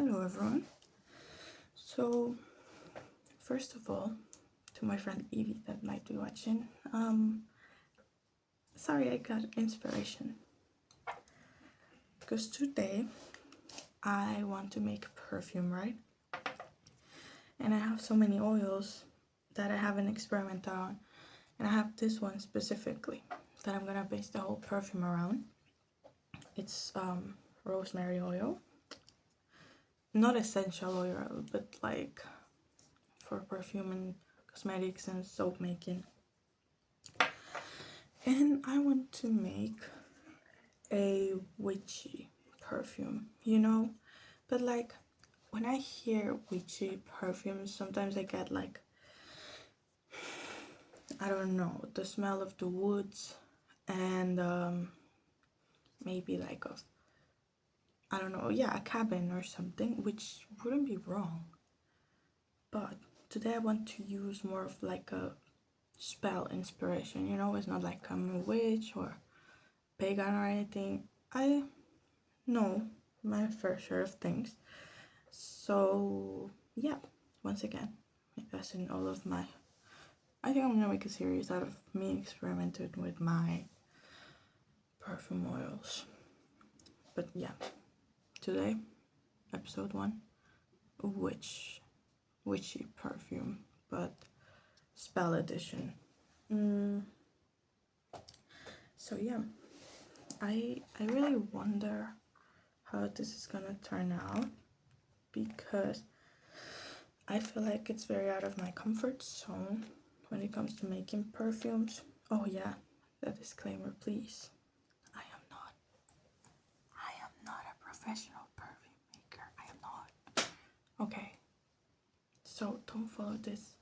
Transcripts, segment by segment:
Hello everyone. So first of all, to my friend Evie that might be watching, sorry I got inspiration because today I want to make perfume, right? And I have so many oils that I haven't experimented on, and I have this one specifically that I'm gonna base the whole perfume around. It's rosemary oil, not essential oil, but like for perfume and cosmetics and soap making. And I want to make a witchy perfume, but like when I hear witchy perfumes, sometimes I get like, I don't know, the smell of the woods and maybe like of, I don't know, yeah, a cabin or something, which wouldn't be wrong. But today I want to use more of like a spell inspiration, it's not like I'm a witch or pagan or anything. I know my fair share of things. So yeah, once again, as in all of my, I think I'm gonna make a series out of me experimenting with my perfume oils. But yeah, today, episode 1, witchy perfume, but spell edition. So yeah, I really wonder how this is gonna turn out because I feel like it's very out of my comfort zone when it comes to making perfumes. Oh yeah, the disclaimer please. I am not a professional perfume maker. I am not. Okay. So don't follow this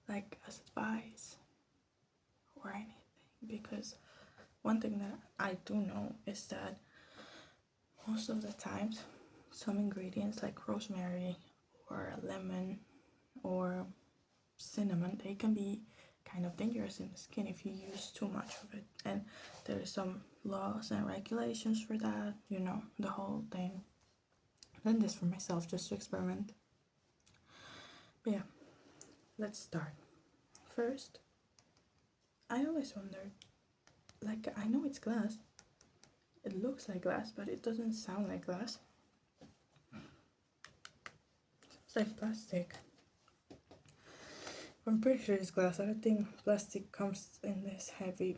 like as advice or anything, because one thing that I do know is that most of the times some ingredients like rosemary or lemon or cinnamon, they can be kind of dangerous in the skin if you use too much of it, and there is some laws and regulations for that, the whole thing. I've done this for myself just to experiment. But yeah, let's start. First, I always wondered, like, I know it's glass, it looks like glass, but it doesn't sound like glass. It's like plastic. I'm pretty sure it's glass. I don't think plastic comes in this heavy.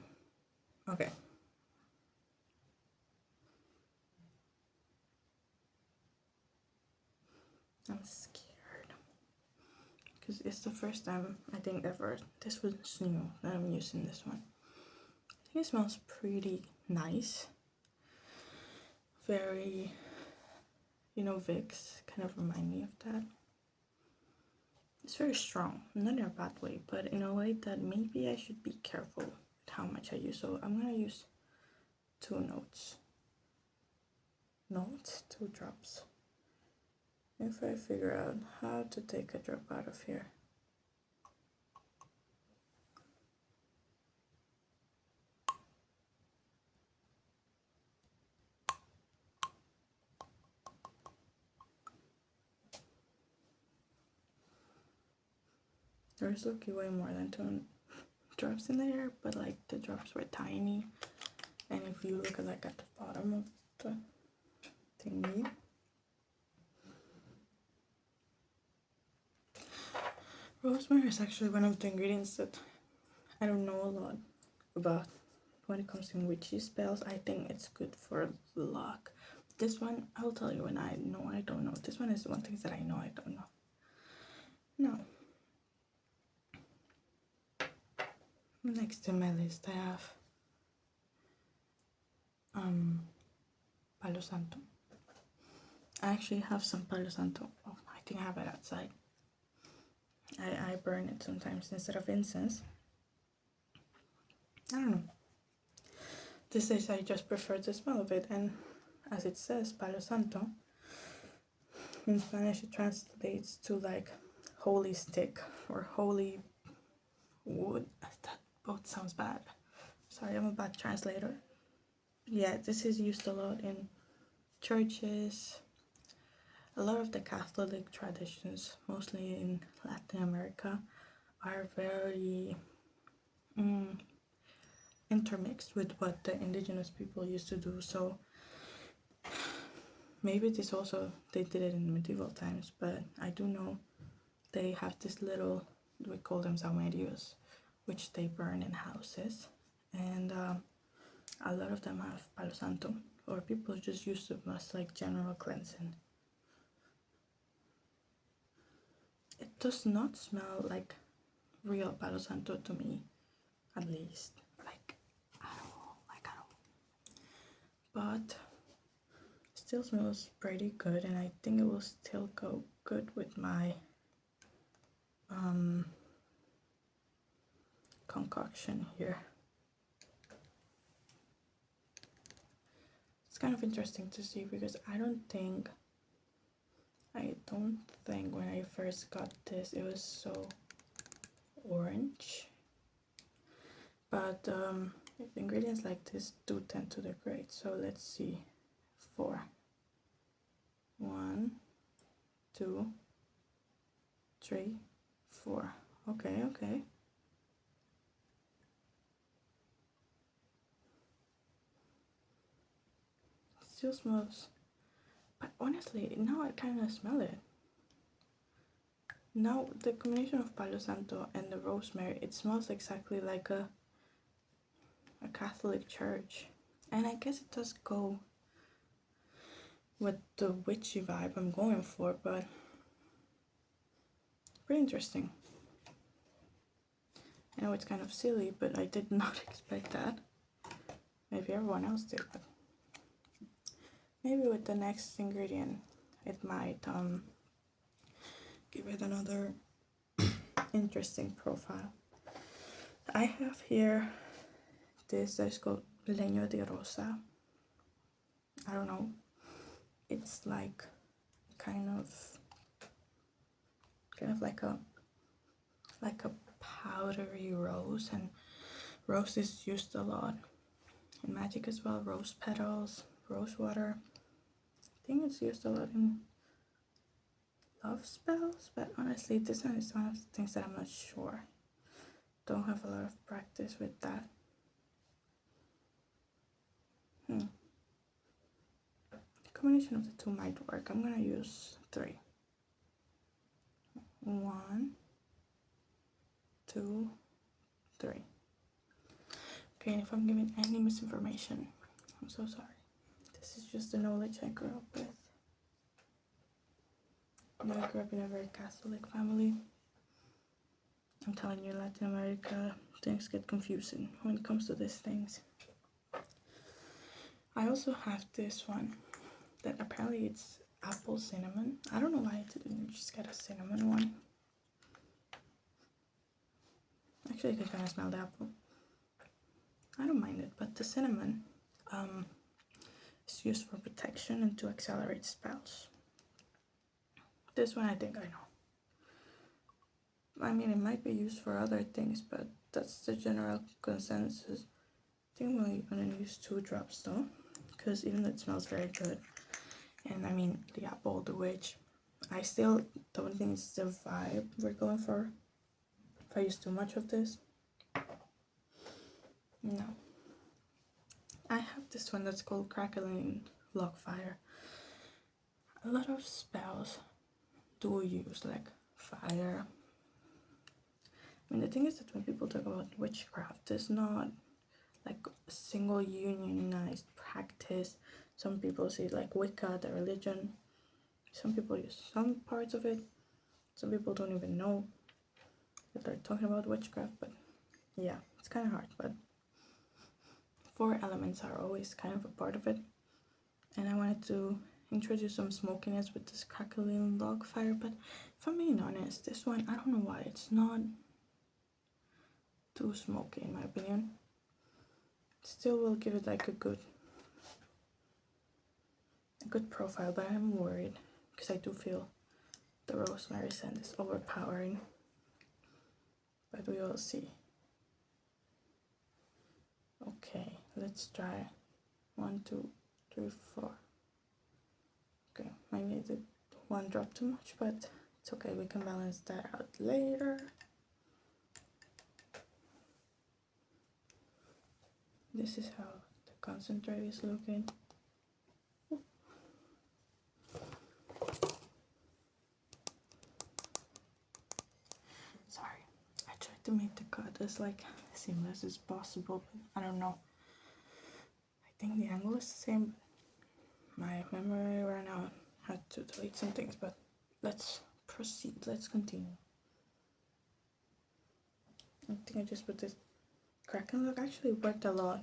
Okay. I'm scared because it's the first time I think ever this was new that I'm using this one. I think it smells pretty nice. Very, Vicks kind of remind me of that. It's very strong, not in a bad way, but in a way that maybe I should be careful with how much I use. So I'm gonna use 2 2 drops. If I figure out how to take a drop out of here. There's lucky way more than 2 drops in there, but like the drops were tiny, and if you look at like at the bottom of the thingy, rosemary is actually one of the ingredients that I don't know a lot about when it comes to witchy spells. I think it's good for luck. This one, I'll tell you when I know I don't know. This one is one thing that I know I don't know. Now, next in my list I have Palo Santo. I actually have some Palo Santo. Oh, I think I have it outside. I burn it sometimes instead of incense. I don't know. These days I just prefer the smell of it, and as it says, Palo Santo, in Spanish it translates to like holy stick or holy wood. That both sounds bad. Sorry, I'm a bad translator. Yeah, this is used a lot in churches, a lot of the Catholic traditions, mostly in Latin America, are very intermixed with what the indigenous people used to do. So maybe this also, they did it in medieval times, but I do know they have this little, we call them saumerios, which they burn in houses, and a lot of them have palo santo, or people just use it as like general cleansing. It does not smell like real palo santo to me, at least. Like, I don't know. But still smells pretty good, and I think it will still go good with my concoction here. It's kind of interesting to see because I don't think when I first got this it was so orange, but ingredients like this do tend to degrade. So let's see. 4. 1, 2, 3, 4. Okay. It still smells, but honestly, now I kind of smell it. Now the combination of Palo Santo and the rosemary, it smells exactly like a Catholic church, and I guess it does go with the witchy vibe I'm going for, but pretty interesting. I know it's kind of silly, but I did not expect that. Maybe everyone else did, but maybe with the next ingredient it might give it another interesting profile. I have here this that is called leño de rosa. I don't know, it's like kind of like a powdery rose, and rose is used a lot in magic as well. Rose petals, rose water. I think it's used a lot in love spells, but honestly this one is one of the things that I'm not sure. Don't have a lot of practice with that. The combination of the two might work. I'm gonna use 3. 1, 2, 3. Okay, and if I'm giving any misinformation, I'm so sorry. This is just the knowledge I grew up with. I grew up in a very Catholic family. I'm telling you, Latin America, things get confusing when it comes to these things. I also have this one that apparently it's apple cinnamon. I don't know why I didn't just get a cinnamon one. Actually, I can kind of smell the apple. I don't mind it, but the cinnamon is used for protection and to accelerate spells. This one I think I know. I mean, it might be used for other things, but that's the general consensus. I think I'm only gonna use 2 drops though, because even though it smells very good, and I mean the apple, the witch, I still don't think it's the vibe we're going for. If I use too much of this, no. I have this one that's called crackling log fire. A lot of spells do use like fire. I mean, the thing is that when people talk about witchcraft, it's not like a single unionized practice. Some people see like Wicca, the religion. Some people use some parts of it. Some people don't even know that they're talking about witchcraft, but yeah, it's kind of hard. But 4 elements are always kind of a part of it, and I wanted to introduce some smokiness with this crackling log fire. But if I'm being honest, this one, I don't know why it's not too smoky in my opinion. Still will give it like a good profile, but I'm worried because I do feel the rosemary scent is overpowering, but we will see. Okay, let's try 1, 2, 3, 4. Okay, maybe the one drop too much, but it's okay, we can balance that out later. This is how the concentrate is looking. Sorry, I tried to make the cut as like seamless as possible, but I don't know. I think the angle is the same, but my memory ran out. Had to delete some things, but let's proceed. Let's continue. I think I just put this Kraken look actually worked a lot.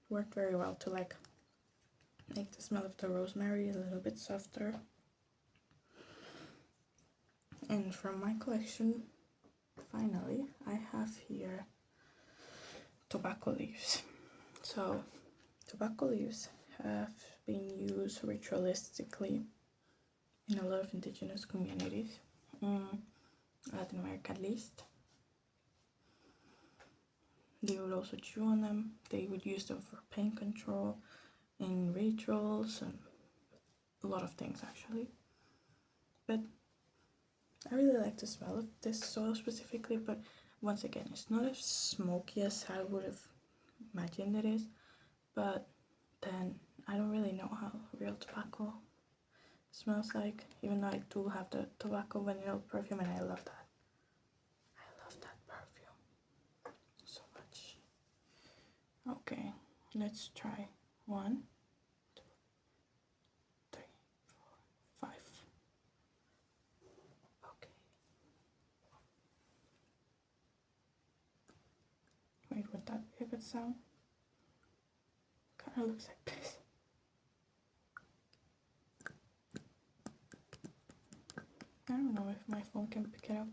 Worked very well to like make the smell of the rosemary a little bit softer. And from my collection, finally, I have here tobacco leaves. So tobacco leaves have been used ritualistically in a lot of indigenous communities, Latin America at least. They would also chew on them. They would use them for pain control in rituals and a lot of things actually. But I really like the smell of this soil specifically, but once again, it's not as smoky as I would have imagined it is, but then I don't really know how real tobacco smells like, even though I do have the tobacco vanilla perfume, and I love that. I love that perfume so much. Okay, let's try 1, 2, 3, 4, 5. Okay. Wait, would that be a good sound? Kind of looks like this. I don't know if my phone can pick it up.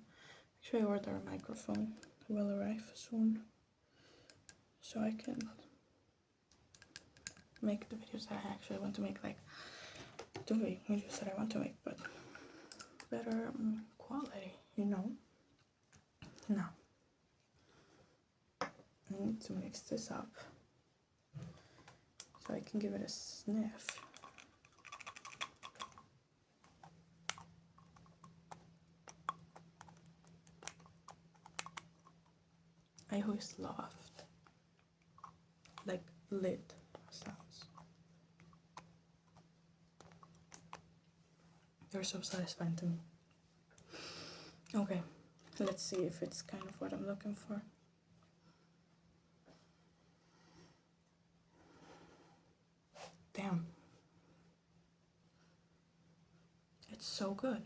Actually, I ordered a microphone. It will arrive soon, so I can make the videos that I actually want to make, like the videos that I want to make, but better quality, you know. Now, I need to mix this up so I can give it a sniff. I always loved like lid sounds. They're so satisfying to me. Okay, let's see if it's kind of what I'm looking for. Damn. It's so good.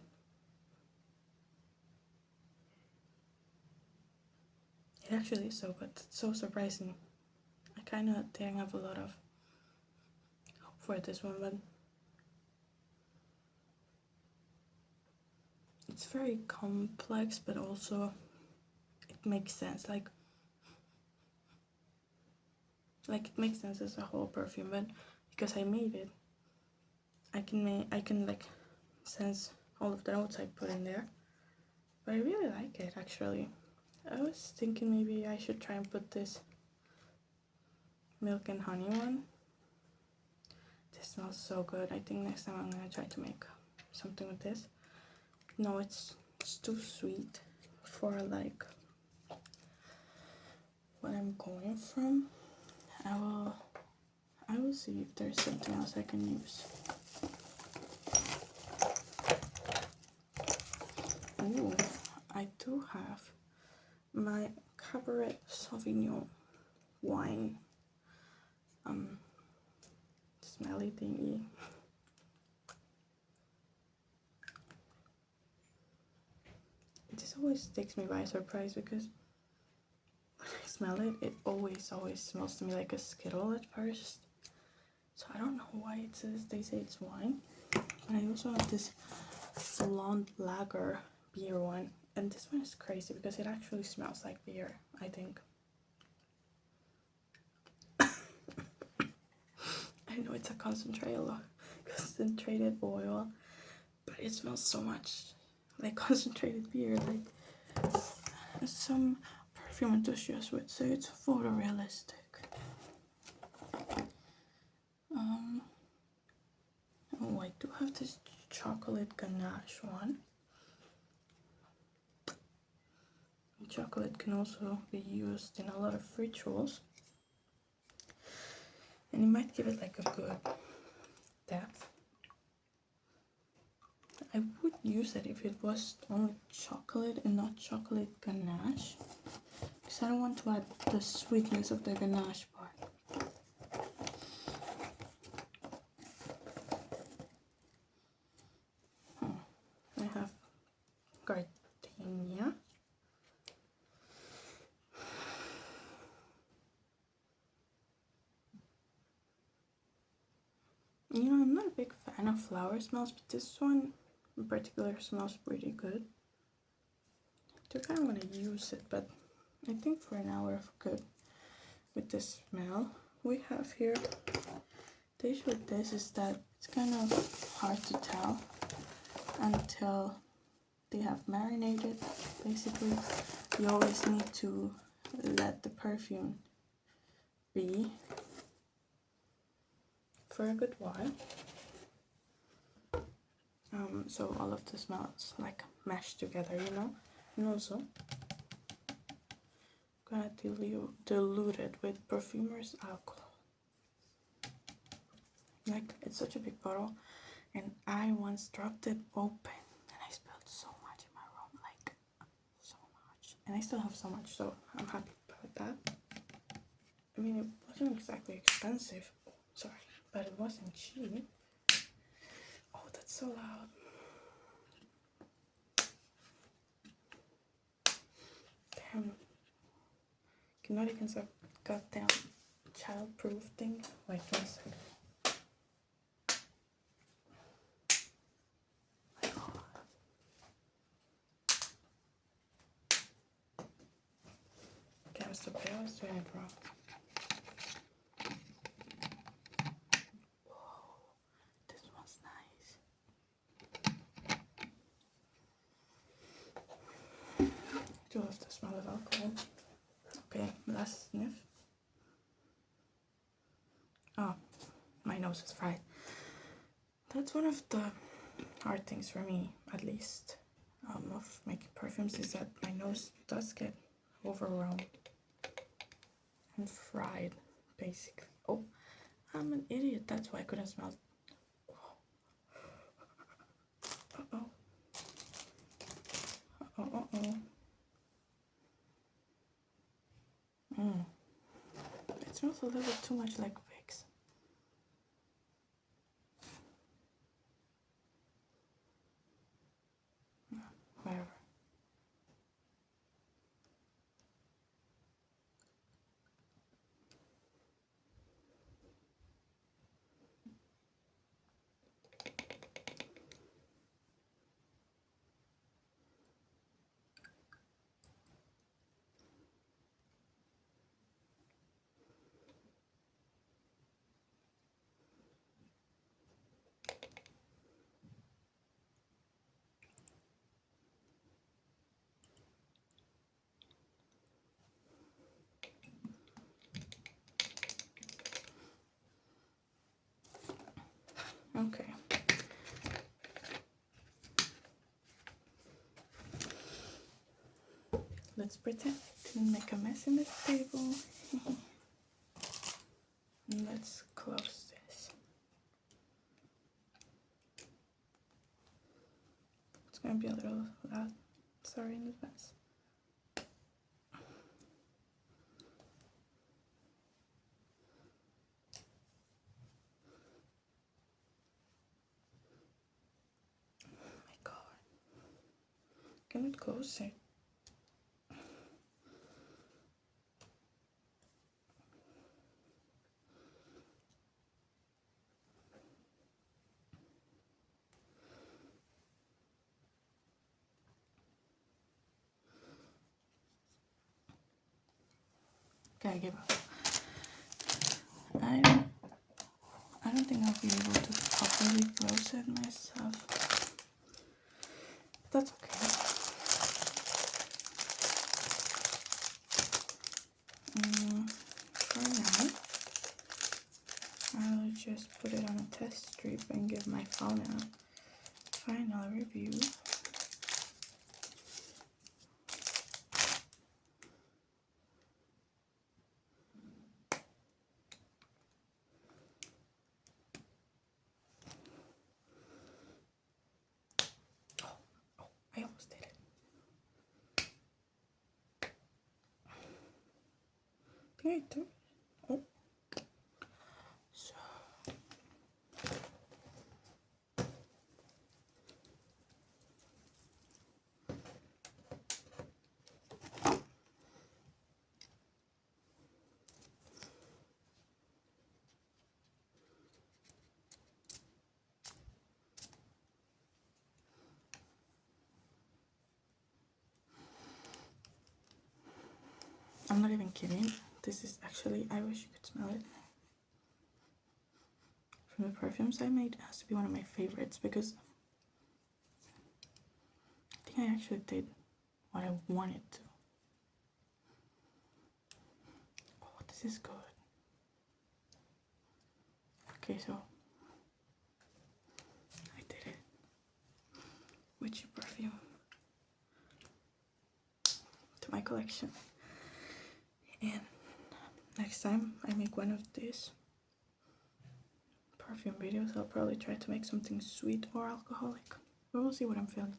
It actually is so good. It's so surprising. I kind of didn't have a lot of hope for this one, but it's very complex, but also it makes sense. Like it makes sense as a whole perfume, but because I made it, I can like sense all of the notes I put in there. But I really like it actually. I was thinking maybe I should try and put this milk and honey one. This smells so good. I think next time I'm gonna try to make something with this. No, it's too sweet for like what I'm going from. I will see if there's something else I can use. Ooh, I do have my Cabernet Sauvignon wine smelly thingy. This always takes me by surprise because when I smell it, it always smells to me like a Skittle at first. So I don't know why it says, they say it's wine. And I also have this blonde lager beer one, and this one is crazy because it actually smells like beer, I think. I know it's a concentrated oil, but it smells so much like concentrated beer. Like some perfume enthusiasts would say it's photorealistic. Oh, I do have this chocolate ganache one. Chocolate can also be used in a lot of rituals, and it might give it like a good depth. I would use it if it was only chocolate and not chocolate ganache, because I don't want to add the sweetness of the ganache part. I have gardenia. You know, I'm not a big fan of flower smells, but this one in particular smells pretty good. I kind of want to use it, but I think for now we're good with this smell. We have here, the issue with this is that it's kind of hard to tell until they have marinated. Basically, you always need to let the perfume be for a good while. So all of the smells like mashed together, you know. And also, I'm gonna dilute it with perfumer's alcohol. Like, it's such a big bottle, and I once dropped it open and I spilled so much in my room, like so much. And I still have so much, so I'm happy about that. I mean, it wasn't exactly expensive, sorry, but it wasn't cheap. Oh, that's so loud. Damn. Cannot even say goddamn child-proof thing. Wait 1 second. Okay, I'm still there. I was doing it wrong. Whoa, this one's nice. I do love the smell of alcohol. Okay, last sniff. Oh, my nose is fried. That's one of the hard things for me, at least, of making perfumes, is that my nose does get overwhelmed and fried, basically. Oh, I'm an idiot. That's why I couldn't smell. Uh-oh. Uh-oh. It smells a little bit too much like Vicks. Whatever. Okay. Let's pretend I didn't make a mess in this table. And let's close this. It's gonna be a little loud. Sorry in advance. Oh my god. Can we close it? Okay, I give up. I don't think I'll be able to properly close it myself. That's okay. For now, I'll just put it on a test strip and give my phone final review. Oh, I almost did it. Okay, oh. So I'm not even kidding. This is actually, I wish you could smell it. From the perfumes I made, it has to be one of my favorites because I think I actually did what I wanted to. Oh, this is good. Okay, so I did it. Witchy perfume to my collection. And next time I make one of these perfume videos, I'll probably try to make something sweet or alcoholic. But we'll see what I'm feeling.